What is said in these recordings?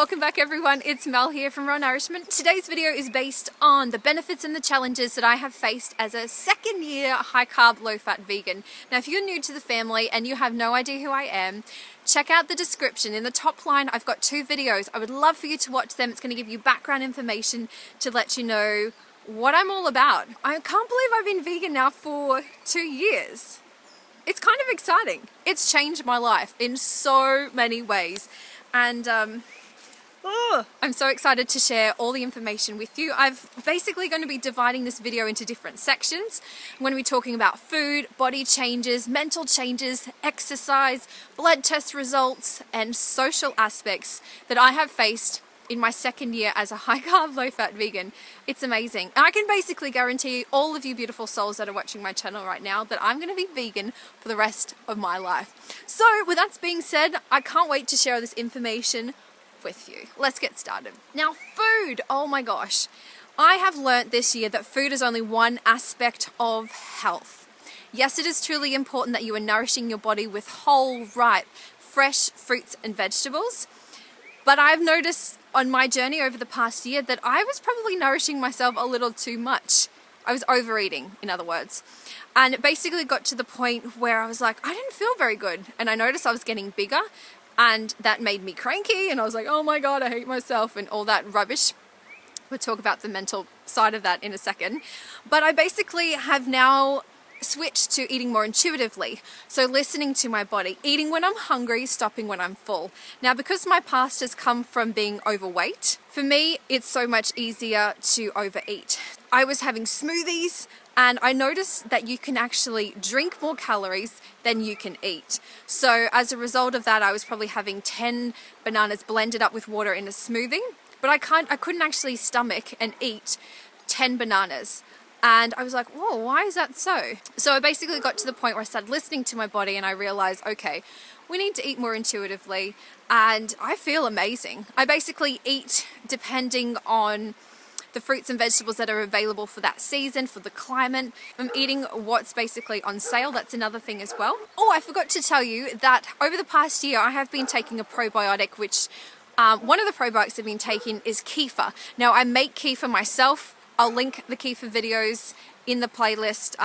Welcome back everyone, it's Mel here from Nourishment. Today's video is based on the benefits and the challenges that I have faced as a second year high carb low fat vegan. Now if you're new to the family and you have no idea who I am, check out the description. In the top line I've got 2 videos. I would love for you to watch them. It's going to give you background information to let you know what I'm all about. I can't believe I've been vegan now for 2 years. It's kind of exciting. It's changed my life in so many ways. And I'm so excited to share all the information with you. I'm basically going to be dividing this video into different sections. I'm going to be talking about food, body changes, mental changes, exercise, blood test results, and social aspects that I have faced in my second year as a high carb low fat vegan. It's amazing. And I can basically guarantee all of you beautiful souls that are watching my channel right now that I'm going to be vegan for the rest of my life. So with that being said, I can't wait to share this information with you. Let's get started. Now food, oh my gosh. I have learnt this year that food is only one aspect of health. Yes, it is truly important that you are nourishing your body with whole, ripe, fresh fruits and vegetables. But I've noticed on my journey over the past year that I was probably nourishing myself a little too much. I was overeating, in other words. And it basically got to the point where I was like, I didn't feel very good. And I noticed I was getting bigger and that made me cranky. And I was like, oh my God, I hate myself and all that rubbish. We'll talk about the mental side of that in a second. But I basically have now switched to eating more intuitively. So listening to my body, eating when I'm hungry, stopping when I'm full. Now, because my past has come from being overweight, for me, it's so much easier to overeat. I was having smoothies and I noticed that you can actually drink more calories than you can eat. So as a result of that, I was probably having 10 bananas blended up with water in a smoothie, but I couldn't actually stomach and eat 10 bananas. And I was like, whoa, why is that so? So I basically got to the point where I started listening to my body and I realized, okay, we need to eat more intuitively and I feel amazing. I basically eat depending on the fruits and vegetables that are available for that season, for the climate. I'm eating what's basically on sale. That's another thing as well. Oh, I forgot to tell you that over the past year, I have been taking a probiotic, which one of the probiotics I've been taking is kefir. Now I make kefir myself. I'll link the kefir videos in the playlist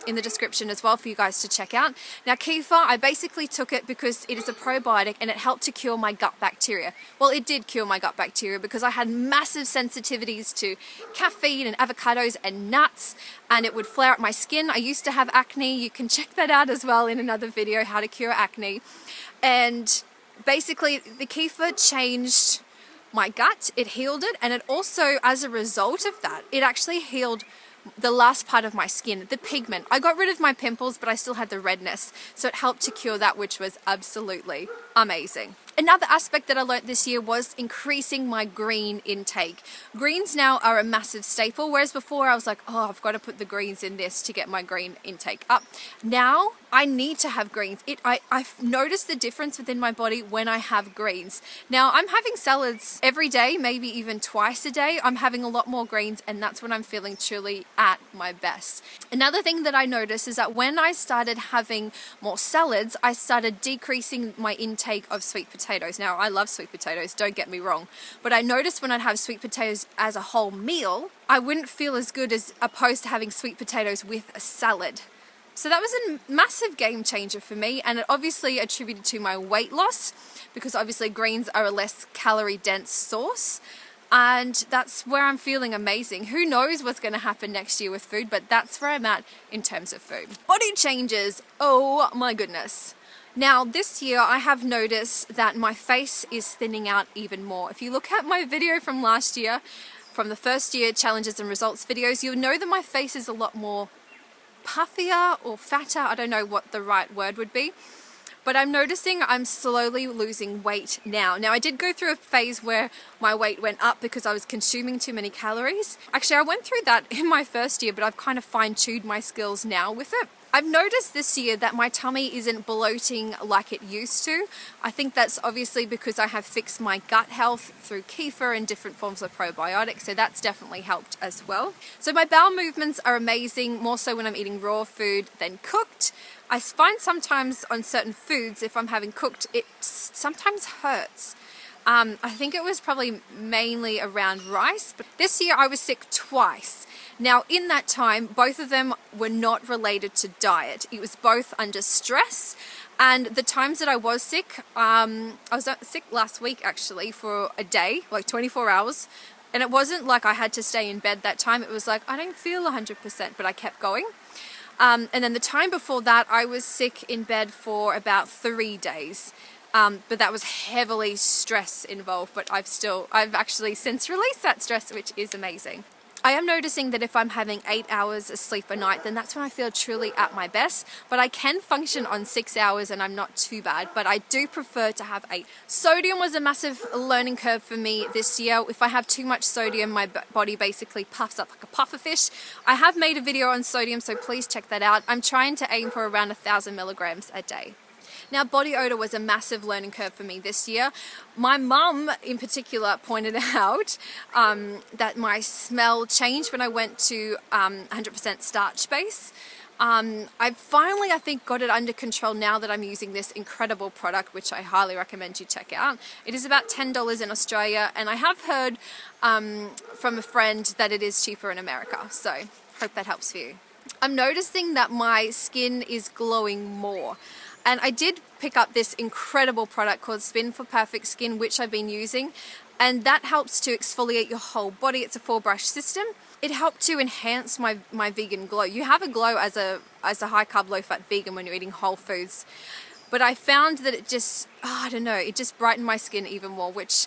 in the description as well for you guys to check out. Now kefir, I basically took it because it is a probiotic and it helped to cure my gut bacteria. Well, it did cure my gut bacteria because I had massive sensitivities to caffeine and avocados and nuts and it would flare up my skin. I used to have acne. You can check that out as well in another video, how to cure acne. And basically the kefir changed my gut, it healed it, and it also, as a result of that, it actually healed the last part of my skin, the pigment. I got rid of my pimples, but I still had the redness, so it helped to cure that, which was absolutely amazing. Another aspect that I learned this year was increasing my green intake. Greens now are a massive staple, whereas before I was like, oh, I've got to put the greens in this to get my green intake up. Now I need to have greens. I've noticed the difference within my body when I have greens. Now I'm having salads every day, maybe even twice a day. I'm having a lot more greens and that's when I'm feeling truly at my best. Another thing that I noticed is that when I started having more salads, I started decreasing my intake of sweet potatoes. Now I love sweet potatoes, don't get me wrong, but I noticed when I'd have sweet potatoes as a whole meal, I wouldn't feel as good as opposed to having sweet potatoes with a salad. So that was a massive game changer for me, and it obviously attributed to my weight loss because obviously greens are a less calorie dense source, and that's where I'm feeling amazing. Who knows what's going to happen next year with food, but that's where I'm at in terms of food. Body changes, oh my goodness. Now this year I have noticed that my face is thinning out even more. If you look at my video from last year, from the first year challenges and results videos, you'll know that my face is a lot more puffier or fatter. I don't know what the right word would be, but I'm noticing I'm slowly losing weight now. Now I did go through a phase where my weight went up because I was consuming too many calories. Actually, I went through that in my first year, but I've kind of fine-tuned my skills now with it. I've noticed this year that my tummy isn't bloating like it used to. I think that's obviously because I have fixed my gut health through kefir and different forms of probiotics, so that's definitely helped as well. So my bowel movements are amazing, more so when I'm eating raw food than cooked. I find sometimes on certain foods, if I'm having cooked, it sometimes hurts. I think it was probably mainly around rice, but this year I was sick twice. Now in that time, both of them were not related to diet. It was both under stress, and the times that I was sick, I was sick last week actually for a day, like 24 hours. And it wasn't like I had to stay in bed that time. It was like, I don't feel 100%, but I kept going. And then the time before that, I was sick in bed for about 3 days. But that was heavily stress involved, but I've actually since released that stress, which is amazing. I am noticing that if I'm having 8 hours of sleep a night, then that's when I feel truly at my best. But I can function on 6 hours and I'm not too bad, but I do prefer to have 8. Sodium was a massive learning curve for me this year. If I have too much sodium, my body basically puffs up like a puffer fish. I have made a video on sodium, so please check that out. I'm trying to aim for around 1,000 milligrams a day. Now, body odor was a massive learning curve for me this year. My mum in particular pointed out that my smell changed when I went to 100% starch base. I finally, I think, got it under control now that I'm using this incredible product, which I highly recommend you check out. It is about $10 in Australia, and I have heard from a friend that it is cheaper in America, so hope that helps for you. I'm noticing that my skin is glowing more. And I did pick up this incredible product called Spin for Perfect Skin, which I've been using. And that helps to exfoliate your whole body. It's a 4-brush system. It helped to enhance my vegan glow. You have a glow as a high carb, low fat vegan when you're eating whole foods. But I found that it just, I don't know, it just brightened my skin even more, which,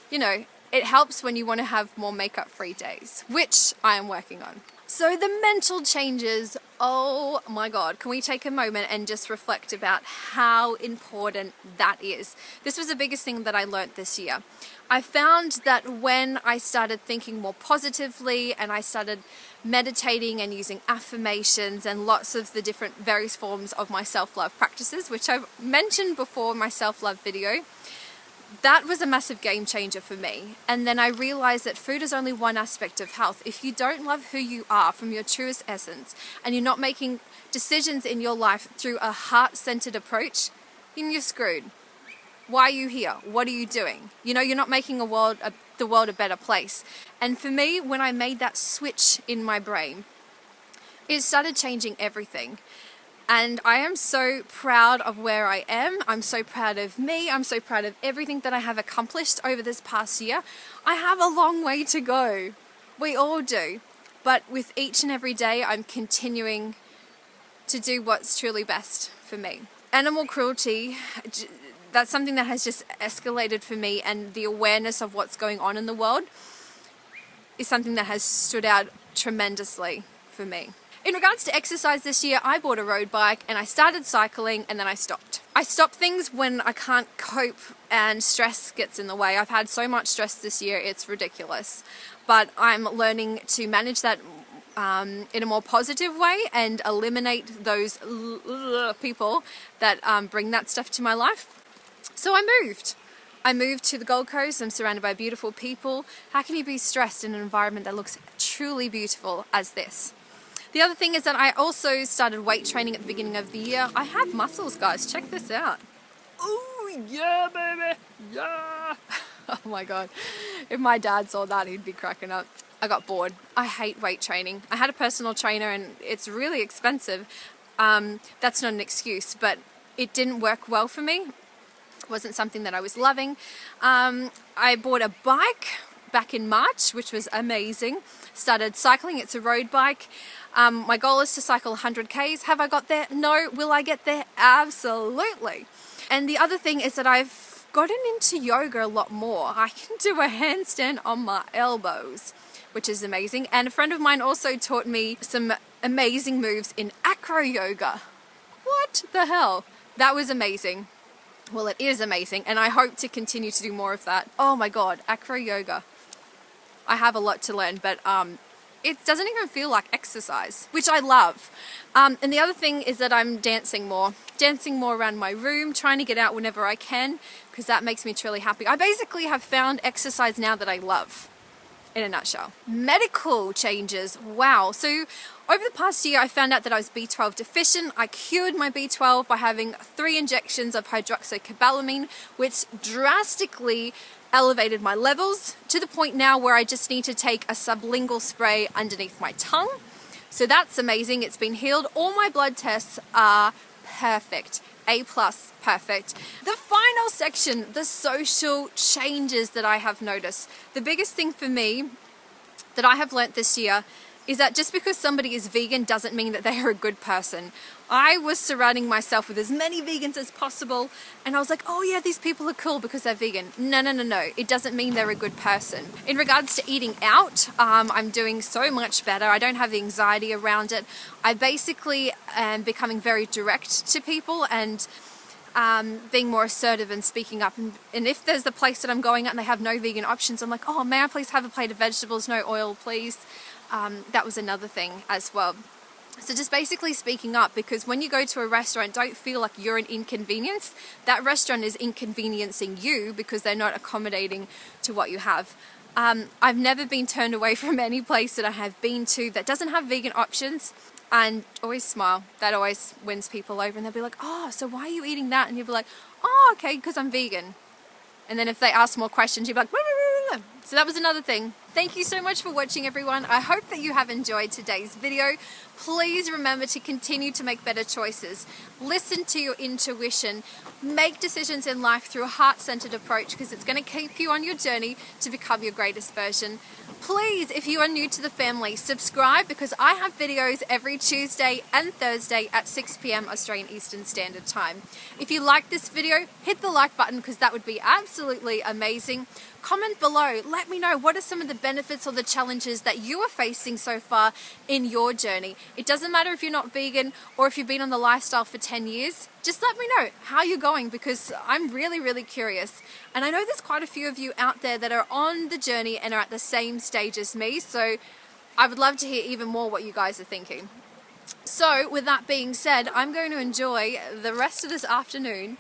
you know, it helps when you want to have more makeup free days, which I am working on. So the mental changes, oh my God, can we take a moment and just reflect about how important that is? This was the biggest thing that I learned this year. I found that when I started thinking more positively and I started meditating and using affirmations and lots of the different various forms of my self-love practices, which I've mentioned before in my self-love video, that was a massive game changer for me. And then I realized that food is only one aspect of health. If you don't love who you are from your truest essence, and you're not making decisions in your life through a heart-centered approach, then you're screwed. Why are you here? What are you doing? You know, you're not making the world a better place. And for me, when I made that switch in my brain, it started changing everything. And I am so proud of where I am. I'm so proud of me. I'm so proud of everything that I have accomplished over this past year. I have a long way to go. We all do. But with each and every day, I'm continuing to do what's truly best for me. Animal cruelty, that's something that has just escalated for me, and the awareness of what's going on in the world is something that has stood out tremendously for me. In regards to exercise this year, I bought a road bike and I started cycling, and then I stopped. I stop things when I can't cope and stress gets in the way. I've had so much stress this year, it's ridiculous. But I'm learning to manage that in a more positive way and eliminate those people that bring that stuff to my life. So I moved to the Gold Coast. I'm surrounded by beautiful people. How can you be stressed in an environment that looks truly beautiful as this? The other thing is that I also started weight training at the beginning of the year. I have muscles, guys. Check this out. Oh, yeah, baby. Yeah. Oh, my God. If my dad saw that, he'd be cracking up. I got bored. I hate weight training. I had a personal trainer, and it's really expensive. That's not an excuse, but it didn't work well for me. It wasn't something that I was loving. I bought a bike back in March, which was amazing. Started cycling. It's a road bike. My goal is to cycle 100 Ks. Have I got there? No. Will I get there? Absolutely. And the other thing is that I've gotten into yoga a lot more. I can do a handstand on my elbows, which is amazing. And a friend of mine also taught me some amazing moves in acro yoga. What the hell? That was amazing. Well, it is amazing, and I hope to continue to do more of that. Oh my God, acro yoga. I have a lot to learn, but it doesn't even feel like exercise, which I love. And the other thing is that I'm dancing more around my room, trying to get out whenever I can, because that makes me truly happy. I basically have found exercise now that I love. in a nutshell. Medical changes, wow. So over the past year, I found out that I was B12 deficient. I cured my B12 by having 3 injections of hydroxycobalamin, which drastically elevated my levels to the point now where I just need to take a sublingual spray underneath my tongue. So that's amazing. It's been healed. All my blood tests are perfect. A+, perfect. The final section, the social changes that I have noticed. The biggest thing for me that I have learnt this year is that just because somebody is vegan doesn't mean that they are a good person. I was surrounding myself with as many vegans as possible, and I was like, oh yeah, these people are cool because they're vegan. No. It doesn't mean they're a good person. In regards to eating out, I'm doing so much better. I don't have the anxiety around it. I basically am becoming very direct to people and being more assertive and speaking up. And if there's a place that I'm going at and they have no vegan options, I'm like, oh, may I please have a plate of vegetables, no oil, please? That was another thing as well. So just basically speaking up, because when you go to a restaurant, don't feel like you're an inconvenience. That restaurant is inconveniencing you because they're not accommodating to what you have. I've never been turned away from any place that I have been to that doesn't have vegan options, and always smile. That always wins people over, and they'll be like, oh, so why are you eating that? And you'll be like, oh, okay, because I'm vegan. And then if they ask more questions, you'll be like, wah, wah, wah, wah. So that was another thing. Thank you so much for watching, everyone. I hope that you have enjoyed today's video. Please remember to continue to make better choices. Listen to your intuition. Make decisions in life through a heart-centered approach, because it's going to keep you on your journey to become your greatest version. Please, if you are new to the family, subscribe, because I have videos every Tuesday and Thursday at 6 p.m. Australian Eastern Standard Time. If you like this video, hit the like button, because that would be absolutely amazing. Comment below. Let me know what are some of the benefits or the challenges that you are facing so far in your journey. It doesn't matter if you're not vegan or if you've been on the lifestyle for 10 years. Just let me know how you're going, because I'm really curious. And I know there's quite a few of you out there that are on the journey and are at the same stage as me. So I would love to hear even more what you guys are thinking. So with that being said, I'm going to enjoy the rest of this afternoon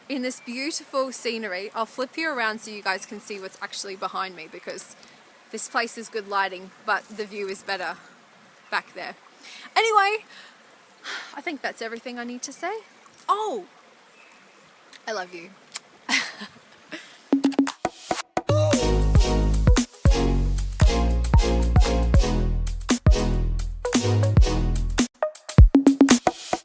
in this beautiful scenery. I'll flip you around so you guys can see what's actually behind me, because this place is good lighting, but the view is better back there. Anyway, I think that's everything I need to say. Oh, I love you.